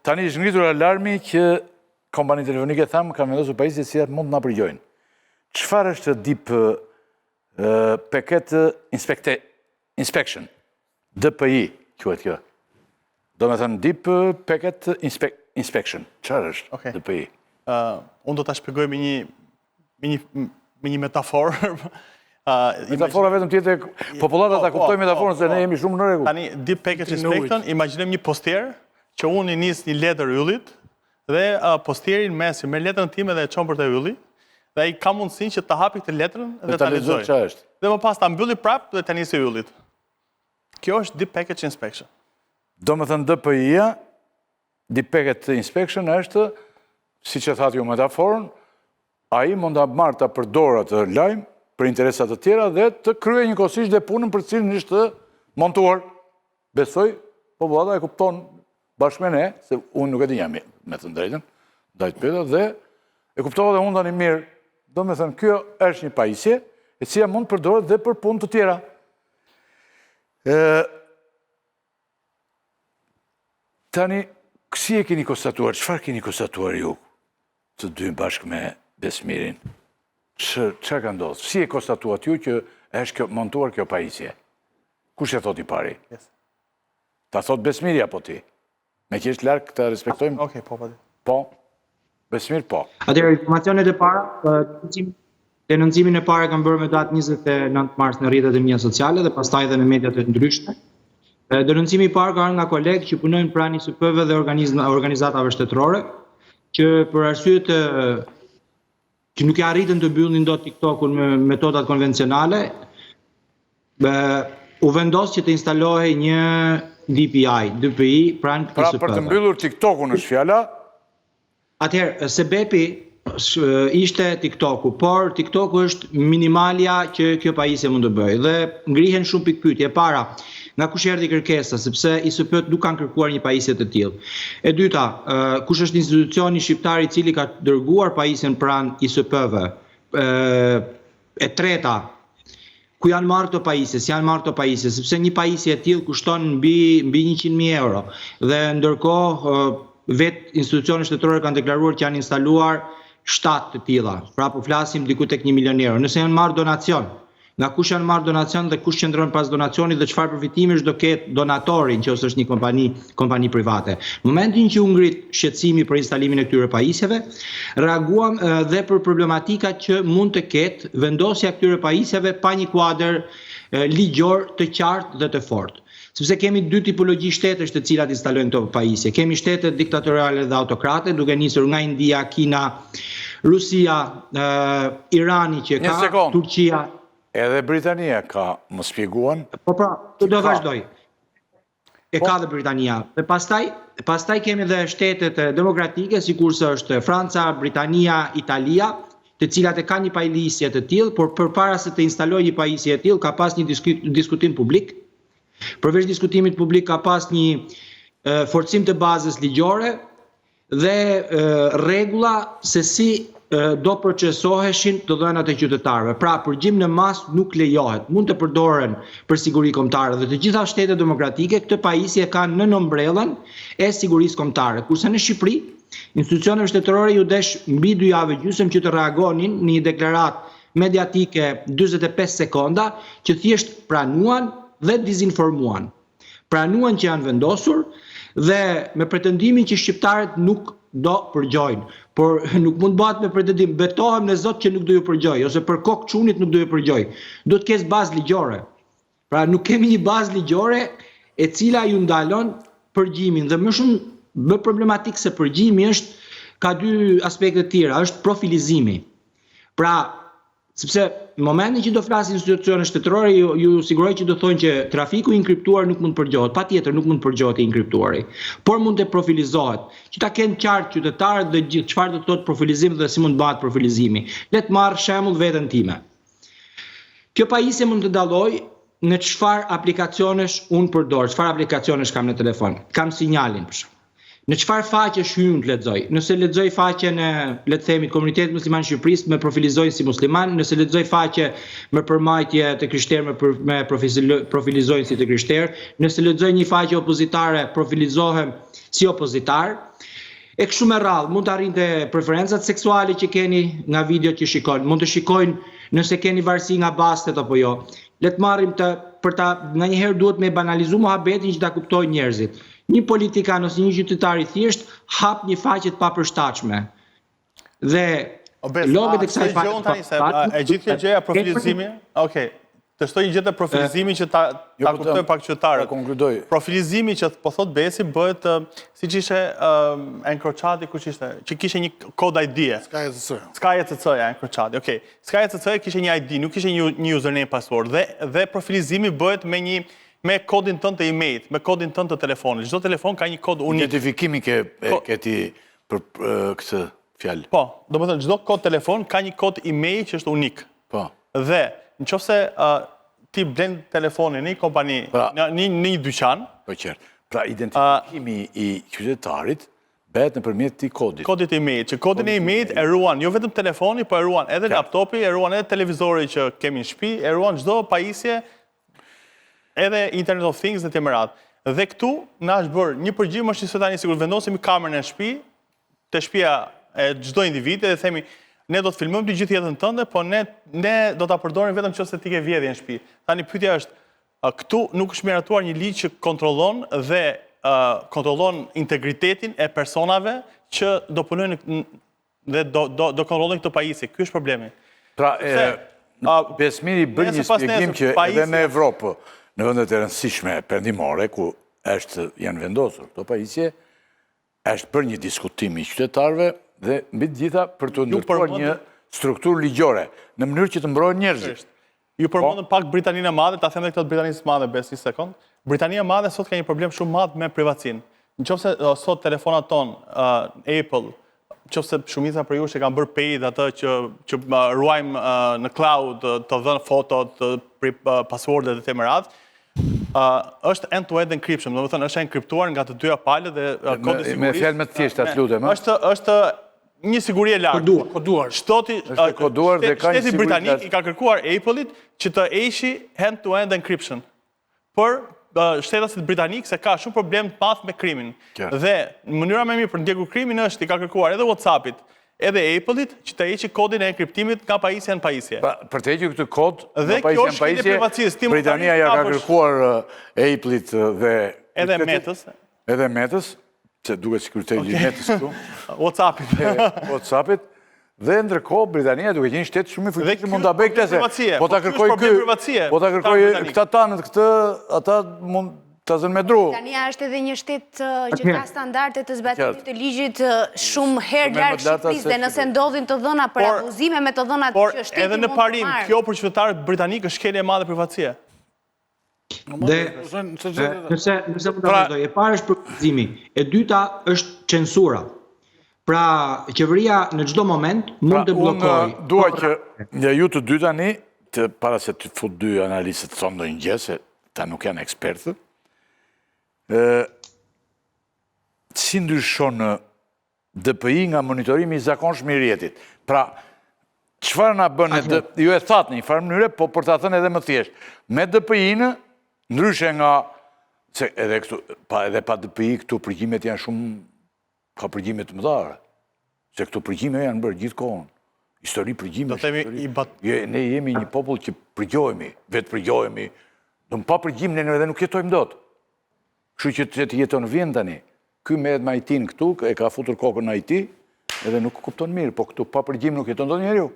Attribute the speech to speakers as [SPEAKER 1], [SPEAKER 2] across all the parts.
[SPEAKER 1] Tani është ngritur alarmi që kompani telefonike thamë kanë vendosur pajisje të cilat mund të na përgjojnë. Çfarë është Deep Packet Inspection? DPI quhet kjo. Do me thënë Deep Packet Inspection. Çfarë është DPI?
[SPEAKER 2] Unë do ta shpjegoj me një metaforë.
[SPEAKER 1] Metafora vetëm tjetër, popullata ta kuptojnë metaforën se ne jemi shumë në rregull.
[SPEAKER 2] Tani Deep Packet Inspection, imagjinojmë një postier që unë i nis një letër yllit dhe postierin mesi merr letrën time dhe e çon për te ylli dhe ai ka mundësinë që ta hapi këtë letrën dhe ta lexojë.
[SPEAKER 1] Çfarë është?
[SPEAKER 2] Dhe më pas ta mbylli prapë dhe ta nisë yllit. Kjo është Deep Packet Inspection.
[SPEAKER 1] Do me thënë DPI-ja, Deep Packet Inspection është, si që thatë ju metaforën, ai mund ta marrë ta përdorë atë lajm për interesat të tjera dhe të kryejë njëkohësisht dhe punën për cilën është montuar. Besoj, popullata e kupton bashkë me ne, se unë nuk e di jam me të drejtën, ndajt pyetja dhe e kuptova dhe unë tani mirë. Do me thënë, kjo është një pajisje e cila mund përdoret dhe për punë të tjera. Tani, si e keni konstatuar, çfarë keni konstatuar ju të dy bashkë me Besmirin? Çfarë ka ndodhur? Si e konstatuat ju që është montuar kjo pajisje? Kush e thot i pari? Ta thot Besmiri apo ti? Me që është larg të respektojmë?
[SPEAKER 2] Okej, po.
[SPEAKER 1] Po? Besmir, po.
[SPEAKER 3] Atëherë, informacionet e para, denoncimin e parë kanë bërë me datë 29 mars në rrjetet e mia sociale dhe pastaj edhe në mediat e ndryshme. Denoncimi i parë ka ardhur nga kolegë që punojnë pranë ISP-ve dhe organizatave shtetërore, që për arsye që nuk e arritën të mbyllnin dot TikTokun me metodat konvencionale, u vendos që të instalohej një DPI pranë ISP-ve.
[SPEAKER 1] Pra për të mbyllur TikTokun është fjala?
[SPEAKER 3] Atëherë, sebepi ishte TikToku, por TikToku është minimalja që kjo pajisje mund të bëjë dhe ngrihen shumë pikpyetje. Para, nga kush erdhi kërkesa, sepse ISP-t nuk kanë kërkuar një pajisje të tillë. E dyta, kush është institucioni shqiptar i cili ka dërguar pajisjen pranë ISP-ve? E treta, ku janë marrë këto pajisje, si janë marrë këto pajisje, sepse një pajisje e tillë kushton mbi 100.000 euro dhe ndërkohë vetë institucionet shtetërore kanë deklaruar që janë instaluar 7 të tilla. Pra po flasim diku tek 1 milion euro. Nëse janë marrë donacion, nga kush janë marrë donacion dhe kush qëndron pas donacionit dhe çfarë përfitimesh do ketë donatori nëse është një kompani private. Në momentin që u ngrit shqetësimi për instalimin e këtyre pajisjeve, reaguam dhe për problematika që mund të ketë vendosja këtyre pajisjeve pa një kuadër ligjor të qartë dhe të fortë. Sepse kemi dy tipologji shtetësh të cilat instalojnë këto pajisje. Kemi shtetet diktatoriale dhe autokrate, duke nisur nga India, Kina, Rusia, Irani që ka, Turqia.
[SPEAKER 1] Edhe Britania ka, më shpjeguan?
[SPEAKER 3] Po pra, do vazhdoj. E ka dhe Britania. Dhe pastaj kemi dhe shtetet demokratike, sikurse është Franca, Britania, Italia, të cilat e kanë një pajisje të tillë, por përpara se të instalojë një pajisje të tillë, ka pas një diskutim publik. Përveç diskutimit publik ka pas një forcim të bazës ligjore dhe rregulla se si do procesoheshin të dhënat e qytetarëve. Pra, përgjim në mas nuk lejohet, mund të përdoren për siguri kombëtare dhe të gjitha shtetet demokratike këtë pajisje kanë në ombrellën e sigurisë kombëtare. Kurse në Shqipëri, institucioneve shtetërore ju desh mbi 2 javë gjysmë që të reagonin në një deklaratë mediatike 45 sekonda që thjesht pranuan dhe dizinformuan. Pranuan që janë vendosur dhe me pretendimin që shqiptarët nuk do përgjojnë. Por nuk mund bëhet me pretendim, betohem në Zot që nuk do ju përgjoj, ose për kokë çunit nuk do ju përgjoj. Do të kesh bazë ligjore. Pra nuk kemi një bazë ligjore e cila ju ndalon përgjimin dhe më problematik se përgjimi ka dy aspekte të tjera, është profilizimi. Pra, sepse në momentin që do flasin institucionet shtetërore, ju siguroj që do thonë që trafiku i inkriptuar nuk mund përgjohet, patjetër nuk mund përgjohet i inkriptuari, por mund të profilizohet, që ta kenë qartë qytetarët dhe çfarë do të thotë profilizim dhe si mund bëhet profilizimi. Le të marr shembull veten time. Kjo pajisje mund të dalloj në çfarë aplikacionesh unë përdor, çfarë aplikacionesh kam në telefon. Kam Sinjalin për shembull. Në çfarë faqe hyn të lexoj? Nëse lexoj faqen e, le të themi, komunitetit musliman të Shqipërisë, më profilizojnë si musliman, nëse lexoj faqe me përmajtje të krishterë, me profilizojnë si të krishterë, nëse lexoj një faqe opozitare, profilizohem si opozitar. E kështu me radhë, mund të arrinte preferencat seksuale që keni nga video që shikojnë, mund të shikojnë nëse keni varësi nga bastet apo jo. Le të marrim nga njëherë duhet me banalizu muhabetin që ta kuptojnë njerëzit. Një politikan ose një qytetar i thjesht hap një faqe të papërshtatshme. Dhe logët e kësaj faqe të papërshtatshme.
[SPEAKER 2] E gjithë kjo gjëja profilizimi, okay. Të shtoj një gjithë e profilizimi që ta kuptoj pak qytetarët. Profilizimi që po thot Besi bëhet si që ishe Encrociati, ku që ishte? Që kishe një kod ID-e. SkyECC-ja, Encrociati, okej. SkyECC-ja kishe një ID, nuk kishe një username password. Dhe profilizimi bëhet me kodin tënë të e-mailit, me kodin tënë të telefonit. Çdo telefon ka një kod unik.
[SPEAKER 1] Identifikimi ke ti për këtë fjalë.
[SPEAKER 2] Po, do më thënë, çdo kod telefon ka një kod e-mail që është unik.
[SPEAKER 1] Po.
[SPEAKER 2] Dhe në qofse ti blen telefonin në një kompani, në një dyqan.
[SPEAKER 1] Po qartë. Pra identifikimi i qytetarit bëhet nëpërmjet këtij kodit.
[SPEAKER 2] Kodit e e-mail, që kodin e e-mailit e ruan jo vetëm telefoni, po e ruan edhe laptopi, e ruan edhe televizori që kemi në shtëpi, e ruan çdo pajisje, edhe Internet of Things dhe të mërat. Dhe këtu na është bërë një përgjigje është se tani sikur vendosim kamerën në shtëpi, te shtëpia e çdo individi dhe themi ne do të filmojmë të gjithë jetën tënde, po ne do ta përdorim vetëm nëse ti ke vjedhje në shtëpi. Tani pyetja është, këtu nuk është miratuar një ligj që kontrollon dhe kontrollon integritetin e personave që do punojnë dhe do kontrollojnë këtë pajisje. Ky është problemi.
[SPEAKER 1] Pra, Besmiri bën një shpjegim që edhe në Evropë, në vendet e rëndësishme perëndimore, ku janë vendosur këto pajisje, është për një diskutim i qytetarëve dhe mbi të gjitha për të ndërtuar një strukturë ligjore, në mënyrë që të mbrohen njerëzit.
[SPEAKER 2] Ju përmendën pak Britaninë e Madhe, ta them edhe këtë Britanisë së Madhe, bes një sekond. Britania e Madhe sot ka një problem shumë madh me privatësinë. Nëse sot telefonat ton Apple, nëse shumica për ju që kanë bërë paid atë që ruajmë në cloud, të dhënë fotot, passwordet dhe të merat, është end-to-end encryption, do të thënë është enkriptuar nga të dyja palët dhe kodi sigurisë.
[SPEAKER 1] Me fjalë më të thjeshta, lutem.
[SPEAKER 2] Është një siguri e lartë.
[SPEAKER 3] Koduar.
[SPEAKER 2] Shteti Britanik i ka kërkuar Apple-it që të heqë end-to-end encryption për shtetasit britanik se ka shumë problem të madh me krimin. Dhe mënyra më e mirë për ndjekur krimin është i ka kërkuar edhe WhatsApp-it, edhe Apple-it që të heqë kodin e enkriptimit nga pajisje në pajisje.
[SPEAKER 1] Për të hequr këtë kod nga pajisje në pajisje, Britania ja ka kërkuar Apple-it dhe
[SPEAKER 2] edhe
[SPEAKER 1] Metës, se duket sikur të heqë Metës këtu.
[SPEAKER 2] WhatsApp-it.
[SPEAKER 1] Dhe ndërkohë Britania duke qenë shtet shumë i fuqishëm mund ta bëj këtë. Po ta kërkoj këta tanët këtë, ata mund ta zënë me dru.
[SPEAKER 4] Britania është edhe një shtet që ka standarde të zbatimit të ligjit shumë herë larg Shqipërisë dhe nëse ndodhin të dhëna për abuzime me të dhënat që shteti mund të marrë.
[SPEAKER 2] Por edhe në parim, kjo për qytetarët britanik është shkelje e madhe privatësie.
[SPEAKER 3] Dhe nëse mund ta vazhdoj, e para është përkufizimi, e dyta është censura. Pra, qeveria në çdo moment mund të bllokojë.
[SPEAKER 1] Dua që nga ju të dy tani, para se të fut dy analistët të thonë ndonjë gjë, se ta nuk janë ekspertë, si ndryshon DPI nga monitorimi i zakonshëm i rrjetit. Pra, çfarë na bën ju e thatë në një farë mënyre, po për ta thënë edhe më thjesht, me DPI-në ndryshe nga se edhe këtu, edhe pa DPI këtu përgjimet janë shumë ka përgjime të mëdha, se këto përgjime janë bërë gjithë kohën. Histori përgjime. Ne jemi një popull që përgjohemi, vetë përgjohemi, do më pa përgjime ne edhe nuk jetojmë dot. Kështu që të jeton vjen tani. Ky merret me IT-n këtu, e ka futur kokën në IT, edhe nuk kupton mirë, po këtu pa përgjime nuk jeton dot njeriu.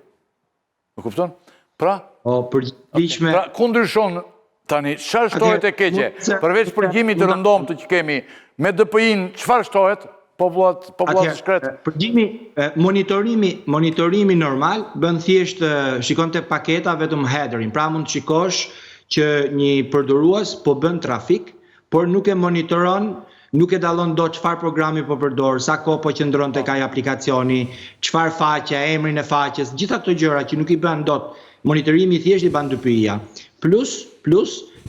[SPEAKER 1] Nuk kupton? Pra, ku ndryshon tani, çfarë shtohet e keqe? Përveç përgjimit të rëndom të që kemi me DPI-n, çfarë shtohet? Popullat shkret.
[SPEAKER 3] Përgjimi, monitorimi normal bën thjesht shikon te paketa vetëm headerin. Pra mund të shikosh që një përdorues po bën trafik, por nuk e monitoron, nuk e dallon dot çfarë programi po përdor, sa kohë po qëndron tek ai aplikacioni, çfarë faqe, emrin e faqes, gjitha këto gjëra që nuk i bën dot. Monitorimi thjesht i bën DPI-ja. Plus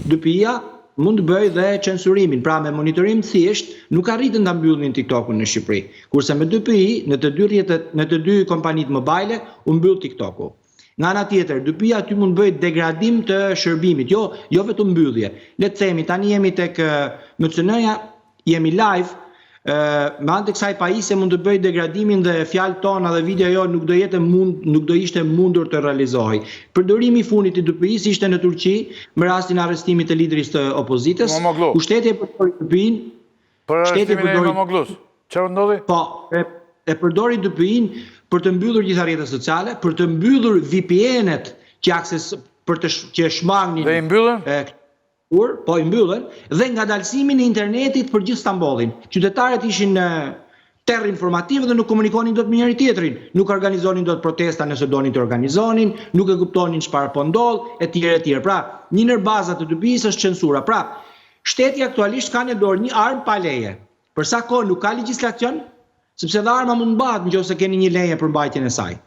[SPEAKER 3] DPI-ja mund të bëj dhe censurimin. Pra me monitorim thjesht nuk arritën ta mbyllin TikTokun në Shqipëri. Kurse me DPI në të dy kompanitë mobile u mbyll TikToku. Nga ana tjetër, DPI aty mund bëj degradim të shërbimit, jo vetëm mbyllje. Le të themi tani jemi tek MCN-ja, jemi live. Me anë të kësaj pajisje mund të bëj degradimin dhe fjalët tona dhe video jo nuk do ishte mundur të realizohej. Përdorimi i fundit i DPI-s ishte në Turqi me rastin e arrestimit të liderit të opozitës.
[SPEAKER 1] Imamoglu.
[SPEAKER 3] Ku shteti e përdori DPI-n.
[SPEAKER 1] Për arrestimin e Imamoglus. Çfarë ndodhi?
[SPEAKER 3] Po, e përdori DPI-n për të mbyllur gjitha rrjetet sociale, për të mbyllur VPN-et që shmangnin.
[SPEAKER 1] Dhe i mbyllën?
[SPEAKER 3] Po i mbyllën, dhe nga dalësimin e internetit për gjithë Stambollin. Qytetarët ishin terr informativ dhe nuk komunikonin dot me njëri tjetrin, nuk organizonin dot protesta nëse donin të organizonin, nuk e kuptonin çfarë po ndodh, etj. Pra, një ndër bazat të DPI-s është censura. Pra, shteti aktualisht ka në dorë një armë pa leje. Për sa kohë nuk ka legjislacion, sepse dhe arma mund mbahet nëse keni një leje për mbajtjen e saj.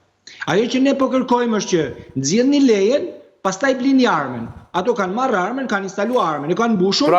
[SPEAKER 3] Ajo që ne po kërkojmë është që nxjellni lejen, pastaj blini armën. Ato kanë marrë armën, kanë instaluar armën, e kanë mbushur.